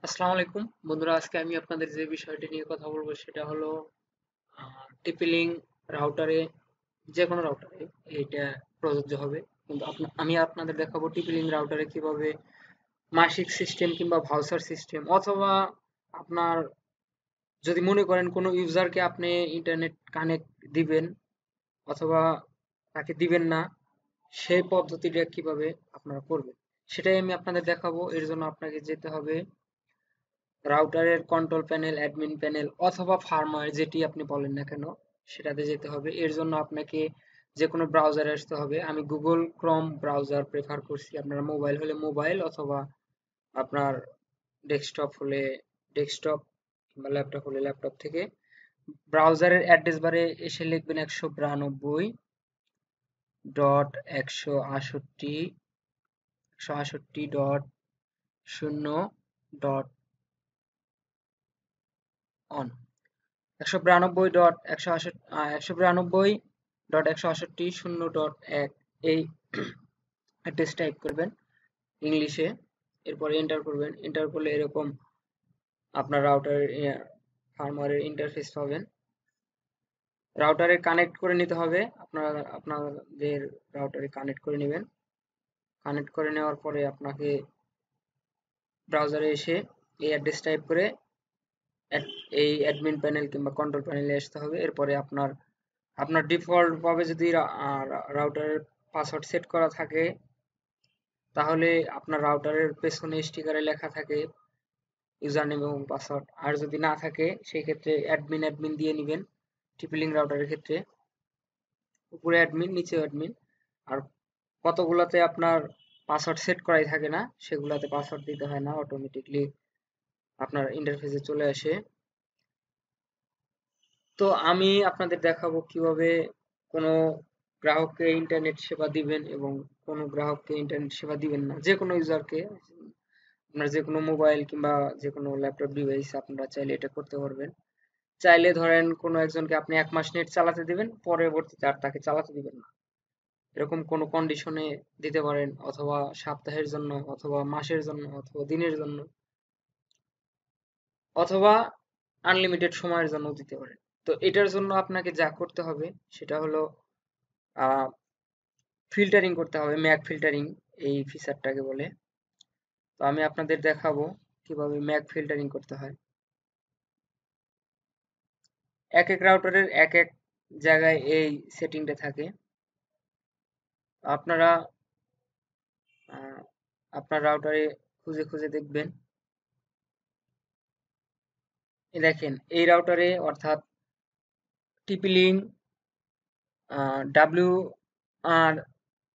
আসসালামু আলাইকুম বন্ধুরা, আজকে আমি আপনাদের যে বিষয়টি নিয়ে কথা বলবো সেটা হলো টিপি-লিঙ্ক রাউটারে, যে কোনো রাউটারে এইটা প্রযোজ্য হবে। কিন্তু আমি আপনাদের দেখাবো টিপি-লিঙ্ক রাউটারে কিভাবে মাসিক সিস্টেম কিংবা ভাউচার সিস্টেম, অথবা আপনার যদি মনে করেন কোনো ইউজারকে আপনি ইন্টারনেট কানেক্ট দিবেন অথবা তাকে দিবেন না, সেই পদ্ধতিটা কিভাবে আপনারা করবেন সেটাই আমি আপনাদের দেখাবো। এর জন্য আপনাকে যেতে হবে রাউটারের কন্ট্রোল প্যানেল, অ্যাডমিন প্যানেল অথবা ফার্মওয়্যার যেটি আপনি বলেন না কেন সেটাতে যেতে হবে। এর জন্য আপনাকে যে কোনো ব্রাউজারে আসতে হবে। আমি গুগল ক্রোম ব্রাউজার প্রেফার করছি। আপনার মোবাইল হলে মোবাইল, অথবা আপনার ডেস্কটপ হলে ডেস্কটপ, কিংবা ল্যাপটপ হলে ল্যাপটপ থেকে ব্রাউজারের অ্যাড্রেস বারে এসে লিখবেন 192.168.0.অন, 192.168.168.0.1 এই অ্যাড্রেস টাইপ করবেন ইংলিশে। এরপরে এন্টার করবেন। এন্টার করলে এরকম আপনার রাউটারের ফার্মওয়্যারের ইন্টারফেস পাবেন। রাউটারে কানেক্ট করে নিতে হবে, আপনাদের রাউটারে কানেক্ট করে নেবেন। কানেক্ট করে নেওয়ার পরে আপনাকে ব্রাউজারে এসে এই অ্যাড্রেস টাইপ করে এই অ্যাডমিন প্যানেল কিংবা কন্ট্রোল প্যানেলে আসতে হবে। এরপরে আপনার আপনার ডিফল্ট ভাবে যদি রাউটারের পাসওয়ার্ড সেট করা থাকে, তাহলে আপনার রাউটারের পেছনে স্টিকারে লেখা থাকে ইউজার নেম এবং পাসওয়ার্ড। আর যদি না থাকে সেই ক্ষেত্রে অ্যাডমিন অ্যাডমিন দিয়ে নেবেন। টিপি-লিঙ্ক রাউটারের ক্ষেত্রে উপরে অ্যাডমিন, নিচে অ্যাডমিন। আর কতগুলাতে আপনার পাসওয়ার্ড সেট করাই থাকে না, সেগুলাতে পাসওয়ার্ড দিতে হয় না, অটোমেটিকলি আপনার ইন্টারফেসে চলে আসে। তো আমি আপনাদের দেখাবো কিভাবে কোনো গ্রাহককে ইন্টারনেট সেবা দিবেন এবং কোনো গ্রাহককে ইন্টারনেট সেবা দিবেন না। যে কোনো ইউজারকে, আপনার যে কোনো মোবাইল কিংবা যে কোনো ল্যাপটপ ডিভাইস আপনারা চাইলে এটা করতে পারবেন। চাইলে ধরেন কোনো একজনকে আপনি 1 মাস নেট চালাতে দিবেন, পরবর্তীতে আর তাকে চালাতে দিবেন না, এরকম কোনো কন্ডিশনে দিতে পারেন, অথবা সপ্তাহের জন্য, অথবা মাসের জন্য, অথবা দিনের জন্য, অথবা আনলিমিটেড সময়ের জন্য দিতে পারেন। তো এটার জন্য আপনাকে যা করতে হবে সেটা হলো ফিল্টারিং করতে হবে। ম্যাক ফিল্টারিং এই ফিচারটাকে বলে। তো আমি আপনাদের দেখাবো কিভাবে ম্যাক ফিল্টারিং করতে হয়। এক এক রাউটারের এক এক জায়গায় এই সেটিংটা থাকে। আপনারা আপনার রাউটারে খুঁজে খুঁজে দেখবেন। দেখেন এই রাউটারে, অর্থাৎ টিপি-লিঙ্ক ডাব্লিউ আর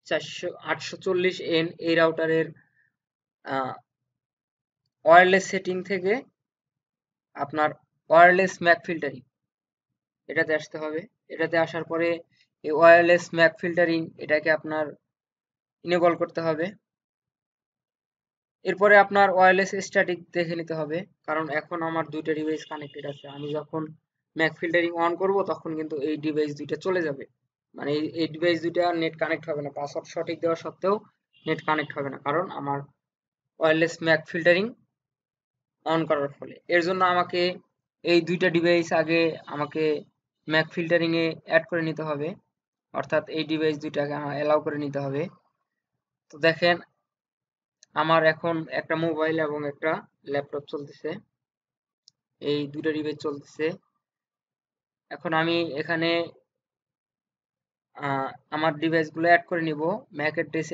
840N, এই রাউটারের ওয়্যারলেস সেটিং থেকে আপনার ওয়্যারলেস ম্যাক ফিল্টারিং এটাতে আসতে হবে। এটাতে আসার পরে এই ওয়্যারলেস ম্যাক ফিল্টারিং এটাকে আপনার ইনেবল করতে হবে। এরপরে আপনার ওয়্যারলেস স্ট্যাটিক দেখে নিতে হবে, কারণ এখন আমার দুইটা ডিভাইস কানেক্টেড আছে। আমি যখন ম্যাক ফিল্টারিং অন করব তখন কিন্তু এই ডিভাইস দুইটা চলে যাবে, মানে এই ডিভাইস দুইটা নেট কানেক্ট হবে না। পাসওয়ার্ড সঠিক দেওয়া সত্ত্বেও নেট কানেক্ট হবে না, কারণ আমার ওয়্যারলেস ম্যাক ফিল্টারিং অন করার ফলে। এর জন্য আমাকে এই দুইটা ডিভাইস আগে আমাকে ম্যাক ফিল্টারিং এ অ্যাড করে নিতে হবে, অর্থাৎ এই ডিভাইস দুইটাকে আমার অ্যালাউ করে নিতে হবে। তো দেখেন আমার এখন একটা মোবাইল এবং একটা ল্যাপটপ চলতেছে, এই দুইটা ডিভাইস চলতেছে। এখন আমি এখানে আমার ডিভাইসগুলো অ্যাড করে নিব। ম্যাক অ্যাড্রেস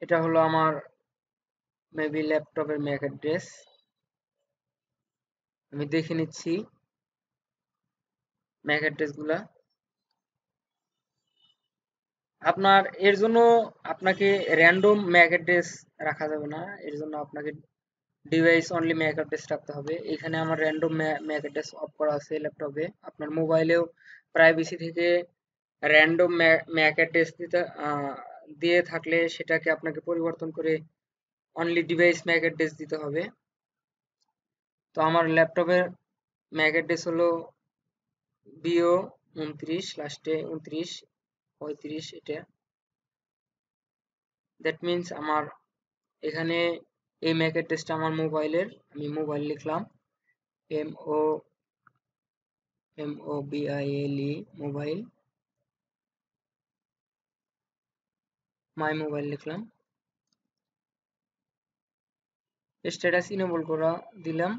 এটা হলো আমার মেবি ল্যাপটপের ম্যাক অ্যাড্রেস। আমি দেখে নিচ্ছি ম্যাক অ্যাড্রেসগুলা। আপনার এর জন্য আপনাকে র্যান্ডম ম্যাক অ্যাড্রেস রাখা যাবে না, এর জন্য আপনাকে ডিভাইস অনলি ম্যাক অ্যাড্রেস রাখতে হবে। এখানে আমার র্যান্ডম ম্যাক অ্যাড্রেস অফ করা আছে ল্যাপটপে। আপনার মোবাইলেও প্রাইভেসি থেকে র্যান্ডম ম্যাক অ্যাড্রেস দিয়ে থাকলে সেটাকে আপনাকে পরিবর্তন করে অনলি ডিভাইস ম্যাক অ্যাড্রেস দিতে হবে। তো আমার ল্যাপটপের ম্যাক অ্যাড্রেস হলো বিও 29, লাস্টে 29 35, এটা দ্যাট মিনস আমার এখানে এই ম্যাক অ্যাড্রেসটা আমার মোবাইলের, আমি মোবাইল লিখলাম MOBILE মোবাইল, মাই মোবাইল লিখলাম, স্ট্যাটাস ইনেবল করা দিলাম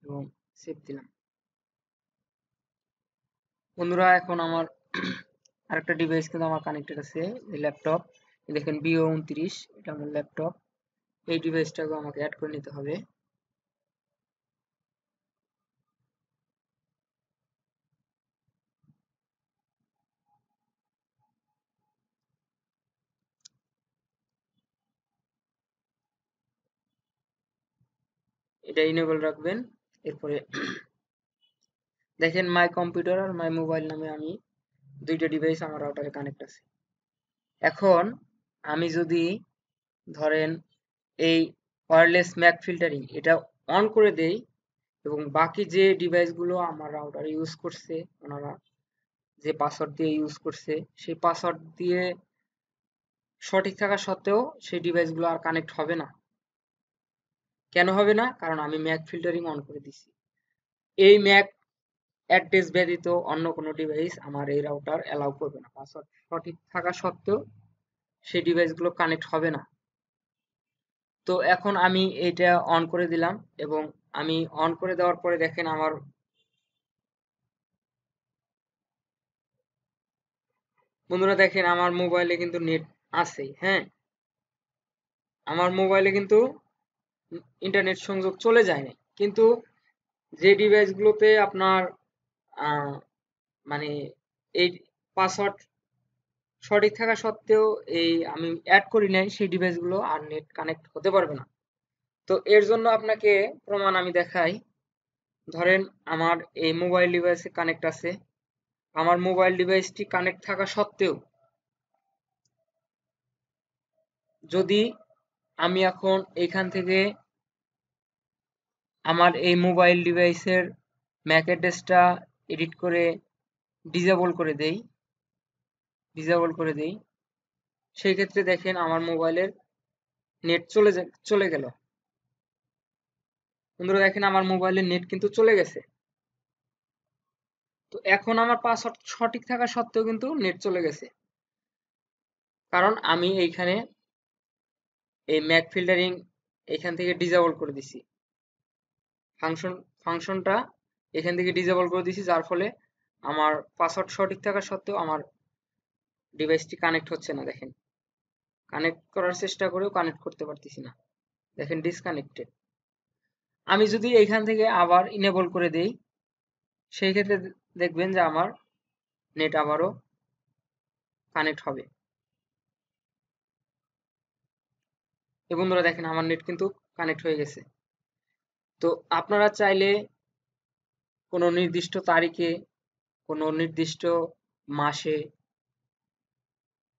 এবং সেভ দিলাম। বন্ধুরা এখন আমার আরেকটা ডিভাইস কিন্তু আমার কানেক্টেড আছে, ল্যাপটপ। দেখেন BO29, এটা আমার ল্যাপটপ। এই ডিভাইসটাকে আমাকে অ্যাড করে নিতে হবে। এটা ইনেবল রাখবেন। এরপরে দেখেন my computer R my mobile নামে আমি দুইটা ডিভাইস আমার রাউটারে কানেক্ট আছে। এখন আমি যদি ধরেন এই ওয়্যারলেস ম্যাক ফিল্টারিং এটা অন করে দেই এবং বাকি যে ডিভাইসগুলো আমার রাউটার ইউজ করছে, ওনারা যে পাসওয়ার্ড দিয়ে ইউজ করছে সেই পাসওয়ার্ড দিয়ে সঠিক থাকা সত্ত্বেও সেই ডিভাইসগুলো আর কানেক্ট হবে না। কেন হবে না? কারণ আমি ম্যাক ফিল্টারিং অন করে দিছি। এই ম্যাক অ্যাড্রেস ব্যতীত অন্য কোনো ডিভাইস আমার এই রাউটার অ্যালাউ করবে না। পাসওয়ার্ড সঠিক থাকা সত্ত্বেও সেই ডিভাইসগুলো কানেক্ট হবে না। তো এখন আমি এটা অন করে দিলাম এবং আমি অন করে দেওয়ার পরে দেখেন আমার বন্ধুরা দেখেন আমার মোবাইলে কিন্তু নেট আছে। হ্যাঁ, আমার মোবাইলে কিন্তু ইন্টারনেট সংযোগ চলে যায়নি, কিন্তু যে ডিভাইসগুলোতে আপনার মানে এই পাসওয়ার্ড সঠিক থাকা সত্ত্বেও এই আমি অ্যাড করি নাই, সেই ডিভাইসগুলো আর নেট কানেক্ট হতে পারবে না। তো এর জন্য আপনাকে প্রমাণ আমি দেখাই। ধরেন আমার এই মোবাইল ডিভাইসে কানেক্ট আছে, আমার মোবাইল ডিভাইসটি কানেক্ট থাকা সত্ত্বেও যদি আমি এখন এইখান থেকে আমার এই মোবাইল ডিভাইসের ম্যাক অ্যাড্রেসটা এডিট করে ডিসেবল করে দেই, সেই ক্ষেত্রে দেখেন আমার মোবাইলের নেট চলে গেল। বন্ধুরা দেখেন আমার মোবাইলের নেট কিন্তু চলে গেছে। তো এখন আমার পাসওয়ার্ড সঠিক থাকা সত্ত্বেও কিন্তু নেট চলে গেছে, কারণ আমি এইখানে এই ম্যাক ফিল্টারিং এখান থেকে ডিসেবল করে দিছি, ফাংশনটা এখান থেকে ডিসেবল করে দিছি, যার ফলে আমার পাসওয়ার্ড সঠিক থাকা সত্ত্বেও আমার ডিভাইসটি কানেক্ট হচ্ছে না। দেখেন কানেক্ট করার চেষ্টা করেও কানেক্ট করতে পারতেছি না, দেখেন ডিসকানেক্টেড। আমি যদি এইখান থেকে আবার ইনেবল করে দেই, সেই ক্ষেত্রে দেখবেন যে আমার নেট আবারও কানেক্ট হবে। এই বন্ধুরা দেখেন আমার নেট কিন্তু কানেক্ট হয়ে গেছে। তো আপনারা চাইলে কোনো নির্দিষ্ট তারিখে, কোনো নির্দিষ্ট মাসে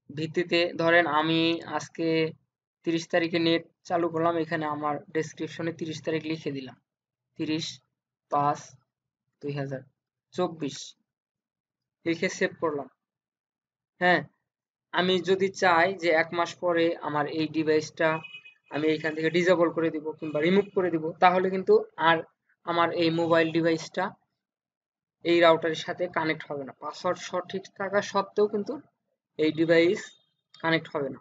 ভিত্তিতে, ধরেন আমি আজকে 30 তারিখে নেট চালু করলাম, এখানে আমার ডেসক্রিপশনে 30 তারিখ লিখে দিলাম, 30/5/2024 লিখে সেভ করলাম। হ্যাঁ, আমি যদি চাই যে 1 মাস পরে আমার এই ডিভাইসটা আমি এইখান থেকে ডিসেবল করে দিব কিংবা রিমুভ করে দিব, তাহলে কিন্তু আর আমার এই মোবাইল ডিভাইসটা এই রাউটারের সাথে কানেক্ট হবে না। পাসওয়ার্ড সঠিক থাকা সত্ত্বেও কিন্তু এই ডিভাইস কানেক্ট হবে না।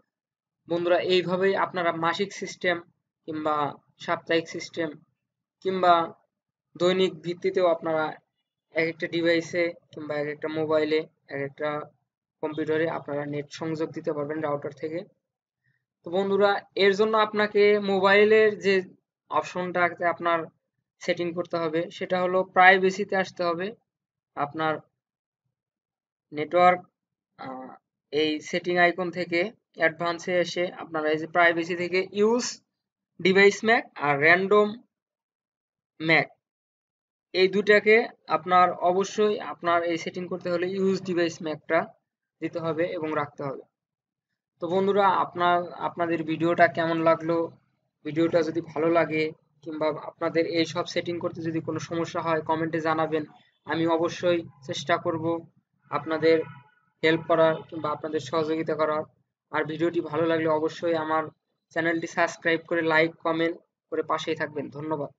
বন্ধুরা এইভাবেই আপনারা মাসিক সিস্টেম কিংবা সাপ্তাহিক সিস্টেম কিংবা দৈনিক ভিত্তিতেও আপনারা এক একটা ডিভাইসে কিংবা এক একটা মোবাইলে, এক একটা কম্পিউটারে আপনারা নেট সংযোগ দিতে পারবেন রাউটার থেকে। তো বন্ধুরা এর জন্য আপনাকে মোবাইলের যে অপশনটাকে আপনার সেটিং করতে হবে সেটা হলো প্রাইভেসিতে আসতে হবে। আপনার নেটওয়ার্ক এই সেটিং আইকন থেকে অ্যাডভান্সে এসে আপনারা এই যে প্রাইভেসি থেকে ইউজ ডিভাইস ম্যাক আর র্যান্ডম ম্যাক, এই দুটাকে আপনার অবশ্যই আপনার এই সেটিং করতে হলে ইউজ ডিভাইস ম্যাকটা দিতে হবে এবং রাখতে হবে। তো বন্ধুরা আপনাদের ভিডিওটা কেমন লাগলো? ভিডিওটা যদি ভালো লাগে কিংবা আপনাদের এই সব সেটিং করতে যদি কোনো সমস্যা হয় কমেন্টে জানাবেন, আমি অবশ্যই চেষ্টা করব আপনাদের হেল্প করার কিংবা আপনাদের সহযোগিতা করার। আর ভিডিওটি ভালো লাগলে অবশ্যই আমার চ্যানেলটি সাবস্ক্রাইব করে লাইক কমেন্ট করে পাশেই থাকবেন। ধন্যবাদ।